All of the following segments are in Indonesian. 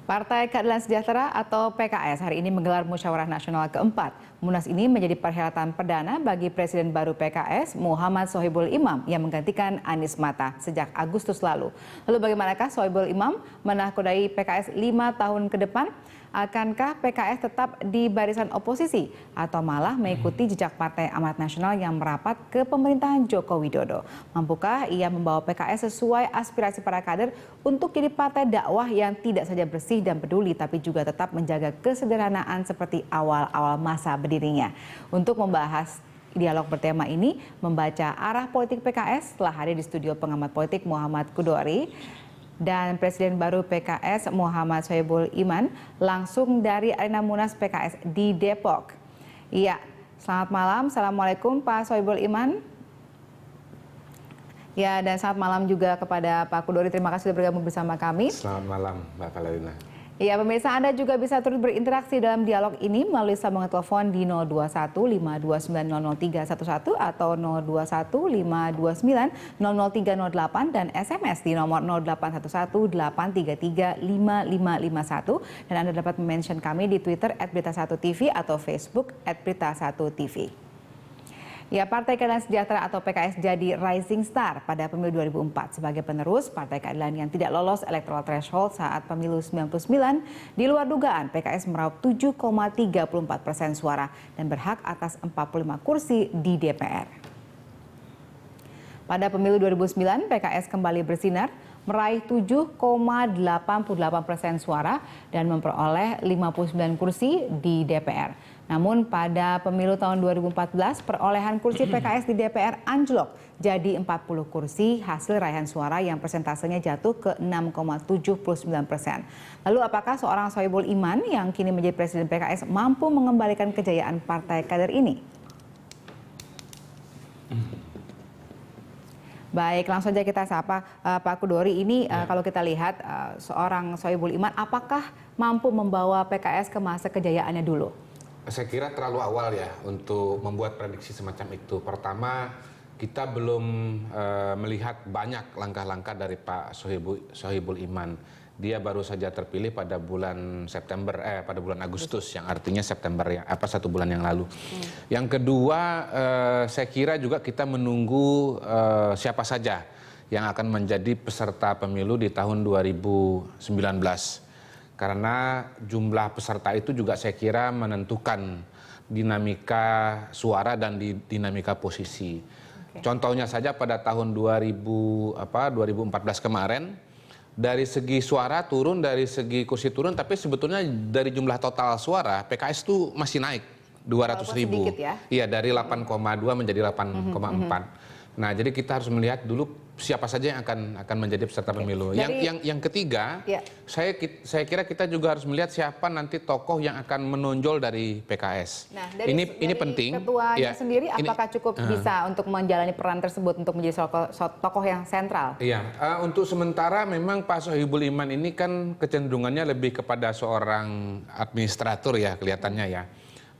Partai Keadilan Sejahtera atau PKS hari ini menggelar musyawarah nasional keempat. Munas ini menjadi perhelatan perdana bagi Presiden baru PKS, Muhammad Sohibul Imam, yang menggantikan Anies Mata sejak Agustus lalu. Lalu bagaimanakah Sohibul Imam menakodai PKS 5 tahun ke depan? Akankah PKS tetap di barisan oposisi atau malah mengikuti jejak Partai Amanat Nasional yang merapat ke pemerintahan Joko Widodo? Mampukah ia membawa PKS sesuai aspirasi para kader untuk jadi partai dakwah yang tidak saja bersih dan peduli, tapi juga tetap menjaga kesederhanaan seperti awal-awal masa berdirinya? Untuk membahas dialog bertema ini, membaca arah politik PKS, telah hadir di studio pengamat politik Muhammad Kudori dan Presiden baru PKS Muhammad Sohibul Iman langsung dari Arena Munas PKS di Depok. Iya, selamat malam. Assalamualaikum Pak Sohibul Iman. Ya, dan selamat malam juga kepada Pak Kudori. Terima kasih sudah bergabung bersama kami. Selamat malam Mbak Valerina. Ya, pemirsa, Anda juga bisa turut berinteraksi dalam dialog ini melalui sambungan telepon di 021-529-00311 atau 021-529-00308 dan SMS di nomor 0811-833-5551. Dan Anda dapat mention kami di Twitter @berita1tv atau Facebook @berita1tv. Ya, Partai Keadilan Sejahtera atau PKS jadi rising star pada pemilu 2004 sebagai penerus Partai Keadilan yang tidak lolos electoral threshold saat pemilu 99. Di luar dugaan, PKS meraup 7,34% suara dan berhak atas 45 kursi di DPR. Pada pemilu 2009, PKS kembali bersinar, meraih 7,88% suara dan memperoleh 59 kursi di DPR. Namun pada pemilu tahun 2014, perolehan kursi PKS di DPR anjlok jadi 40 kursi, hasil raihan suara yang persentasenya jatuh ke 6,79%. Lalu apakah seorang Sohibul Iman yang kini menjadi Presiden PKS mampu mengembalikan kejayaan partai kader ini? Baik, langsung saja kita sapa Pak Kudori. Ini kalau kita lihat seorang Sohibul Iman, apakah mampu membawa PKS ke masa kejayaannya dulu? Saya kira terlalu awal ya untuk membuat prediksi semacam itu. Pertama, kita belum melihat banyak langkah-langkah dari Pak Sohibul Iman. Dia baru saja terpilih pada bulan Agustus, yang artinya September ya, 1 bulan yang lalu. Yang kedua, saya kira juga kita menunggu siapa saja yang akan menjadi peserta pemilu di tahun 2019. Karena jumlah peserta itu juga saya kira menentukan dinamika suara dan dinamika posisi. Contohnya saja pada tahun 2014 kemarin, dari segi suara turun, dari segi kursi turun, tapi sebetulnya dari jumlah total suara PKS itu masih naik 200.000. Ya? Iya, dari 8,2 menjadi 8,4. Nah, jadi kita harus melihat dulu siapa saja yang akan menjadi peserta pemilu. Yang ketiga, saya kira kita juga harus melihat siapa nanti tokoh yang akan menonjol dari PKS. Nah, ini penting. Ketuanya sendiri, apakah cukup bisa untuk menjalani peran tersebut untuk menjadi tokoh yang sentral? Iya, untuk sementara memang Pak Sohibul Iman ini kan kecenderungannya lebih kepada seorang administrator ya kelihatannya ya.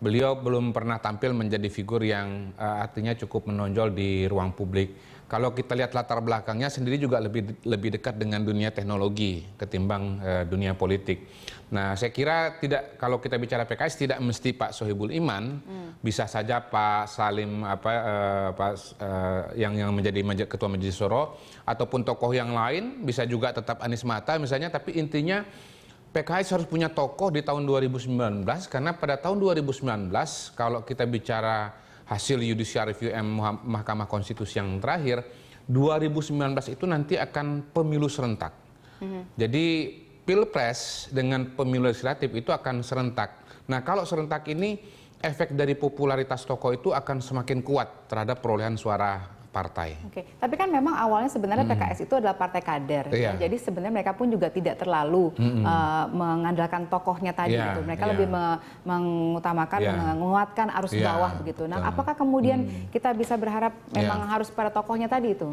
Beliau belum pernah tampil menjadi figur yang artinya cukup menonjol di ruang publik. Kalau kita lihat latar belakangnya sendiri juga lebih dekat dengan dunia teknologi ketimbang dunia politik. Nah, saya kira kalau kita bicara PKS tidak mesti Pak Sohibul Iman, bisa saja Pak Salim yang menjadi Ketua Majelis Syuro ataupun tokoh yang lain, bisa juga tetap Anies Mata misalnya, tapi intinya PKS harus punya tokoh di tahun 2019 karena pada tahun 2019 kalau kita bicara hasil judicial review Mahkamah Konstitusi yang terakhir, 2019 itu nanti akan pemilu serentak. Jadi pilpres dengan pemilu legislatif itu akan serentak. Nah, kalau serentak ini efek dari popularitas tokoh itu akan semakin kuat terhadap perolehan suara partai. Oke, tapi kan memang awalnya sebenarnya PKS itu adalah partai kader. Iya. Jadi sebenarnya mereka pun juga tidak terlalu mengandalkan tokohnya tadi. Gitu. Mereka lebih mengutamakan, menguatkan arus bawah begitu. Nah, apakah kemudian kita bisa berharap memang harus pada tokohnya tadi itu?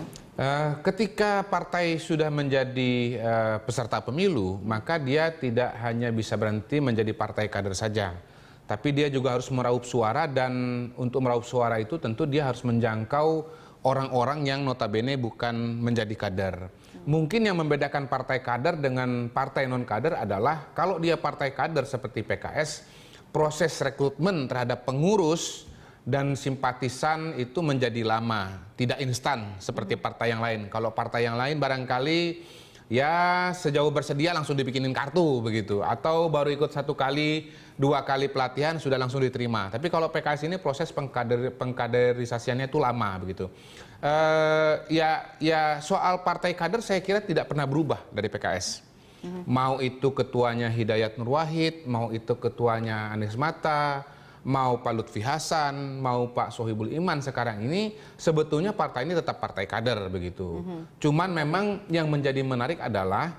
Ketika partai sudah menjadi peserta pemilu, maka dia tidak hanya bisa berhenti menjadi partai kader saja. Tapi dia juga harus meraup suara, dan untuk meraup suara itu tentu dia harus menjangkau orang-orang yang notabene bukan menjadi kader. Mungkin yang membedakan partai kader dengan partai non-kader adalah kalau dia partai kader seperti PKS, proses rekrutmen terhadap pengurus dan simpatisan itu menjadi lama, tidak instan seperti partai yang lain. Kalau partai yang lain barangkali ya sejauh bersedia langsung dibikinin kartu begitu, atau baru ikut 1 kali, 2 kali pelatihan sudah langsung diterima. Tapi kalau PKS ini proses pengkaderisasiannya itu lama begitu. Ya soal partai kader saya kira tidak pernah berubah dari PKS. Mau itu ketuanya Hidayat Nur Wahid, mau itu ketuanya Anies Mata, mau Pak Lutfi Hasan, mau Pak Sohibul Iman sekarang ini, sebetulnya partai ini tetap partai kader begitu. Cuman memang yang menjadi menarik adalah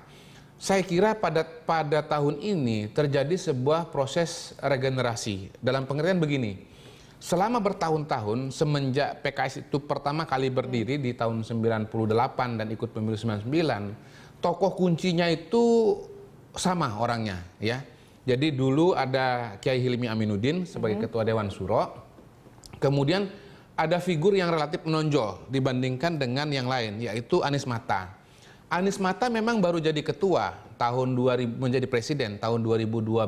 saya kira pada tahun ini terjadi sebuah proses regenerasi. Dalam pengertian begini, selama bertahun-tahun semenjak PKS itu pertama kali berdiri di tahun 98 dan ikut pemilu 99, tokoh kuncinya itu sama orangnya ya. Jadi dulu ada Kiai Hilmi Aminuddin sebagai Ketua Dewan Syuro. Kemudian ada figur yang relatif menonjol dibandingkan dengan yang lain, yaitu Anies Mata. Anies Mata memang baru jadi ketua tahun 2000, menjadi presiden tahun 2012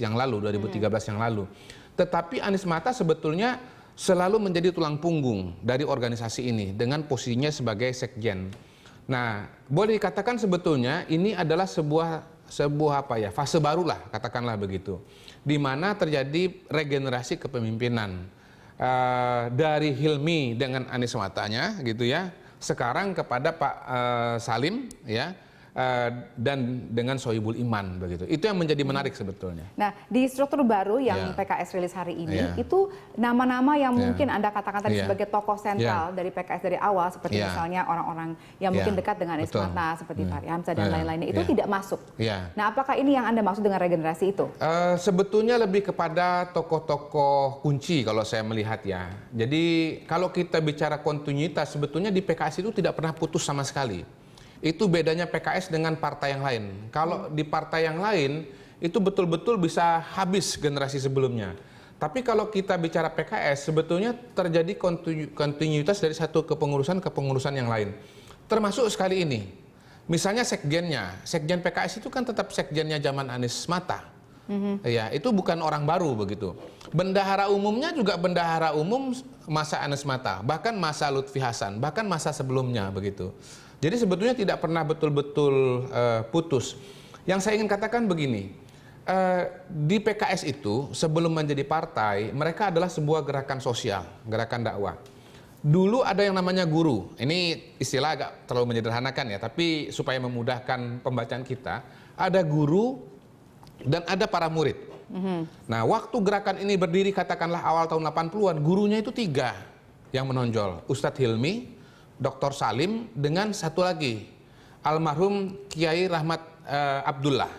yang lalu, 2013 yang lalu. Tetapi Anies Mata sebetulnya selalu menjadi tulang punggung dari organisasi ini dengan posisinya sebagai sekjen. Nah, boleh dikatakan sebetulnya ini adalah sebuah fase barulah, katakanlah begitu, di mana terjadi regenerasi kepemimpinan dari Hilmi dengan Anies Matanya gitu ya, sekarang kepada Pak Salim ya, dan dengan Sohibul Iman begitu. Itu yang menjadi menarik sebetulnya. Nah, di struktur baru yang PKS rilis hari ini, itu nama-nama yang mungkin Anda katakan tadi sebagai tokoh sentral dari PKS dari awal, seperti misalnya orang-orang yang mungkin dekat dengan Anies Mata, seperti Fahri Hamzah dan lain-lainnya, itu tidak masuk. Nah, apakah ini yang Anda maksud dengan regenerasi itu? Sebetulnya lebih kepada tokoh-tokoh kunci kalau saya melihat ya. Jadi kalau kita bicara kontinuitas, sebetulnya di PKS itu tidak pernah putus sama sekali. Itu bedanya PKS dengan partai yang lain. Kalau di partai yang lain, itu betul-betul bisa habis generasi sebelumnya. Tapi kalau kita bicara PKS, sebetulnya terjadi kontinuitas dari satu kepengurusan ke pengurusan yang lain. Termasuk sekali ini. Misalnya sekjennya. Sekjen PKS itu kan tetap sekjennya zaman Anies Mata. Ya, itu bukan orang baru begitu. Bendahara umumnya juga bendahara umum masa Anies Mata, bahkan masa Lutfi Hasan, bahkan masa sebelumnya begitu. Jadi sebetulnya tidak pernah betul-betul putus. Yang saya ingin katakan begini, di PKS itu sebelum menjadi partai, mereka adalah sebuah gerakan sosial, gerakan dakwah. Dulu ada yang namanya guru. Ini istilah agak terlalu menyederhanakan ya, tapi supaya memudahkan pembacaan kita, ada guru dan ada para murid. Nah, waktu gerakan ini berdiri katakanlah awal tahun 80-an, gurunya itu 3 yang menonjol. Ustadz Hilmi, Dr. Salim, dengan satu lagi, almarhum Kiai Rahmat Abdullah.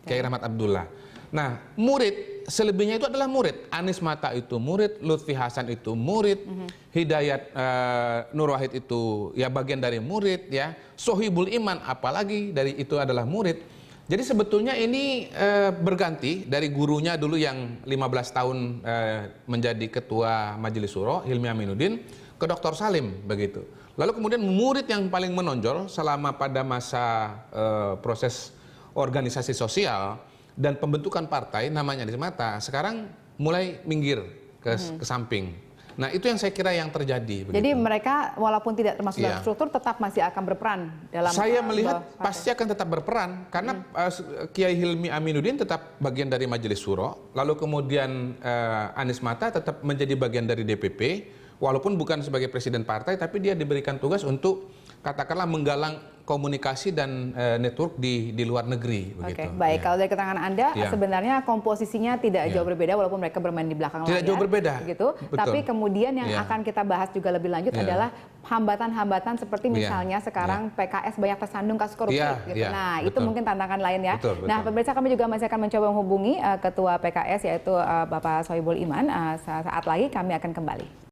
Kiai Rahmat Abdullah. Nah, murid, selebihnya itu adalah murid. Anies Mata itu murid, Lutfi Hasan itu murid, Hidayat Nur Wahid itu ya bagian dari murid ya. Sohibul Iman apalagi dari itu adalah murid. Jadi sebetulnya ini berganti dari gurunya dulu yang 15 tahun menjadi ketua Majelis Syuro, Hilmi Aminuddin, ke Dr. Salim begitu. Lalu kemudian murid yang paling menonjol selama pada masa proses organisasi sosial dan pembentukan partai namanya Anies Mata, sekarang mulai minggir ke samping. Nah, itu yang saya kira yang terjadi. Jadi begitu. Mereka walaupun tidak termasuk dalam struktur tetap masih akan berperan dalam. Saya melihat pasti akan tetap berperan karena Kiai Hilmi Aminuddin tetap bagian dari Majelis Syuro, lalu kemudian Anies Mata tetap menjadi bagian dari DPP, walaupun bukan sebagai presiden partai, tapi dia diberikan tugas untuk katakanlah menggalang komunikasi dan network di luar negeri. Oke, baik. Kalau dari keterangan Anda, sebenarnya komposisinya tidak jauh berbeda, walaupun mereka bermain di belakang layar. Tidak jauh berbeda. Gitu. Tapi kemudian yang akan kita bahas juga lebih lanjut adalah hambatan-hambatan seperti misalnya sekarang PKS banyak tersandung kasus korupsi. Gitu. Nah, itu mungkin tantangan lain ya. Nah, pemirsa, kami juga masih akan mencoba menghubungi Ketua PKS, yaitu Bapak Sohibul Iman. Saat lagi kami akan kembali.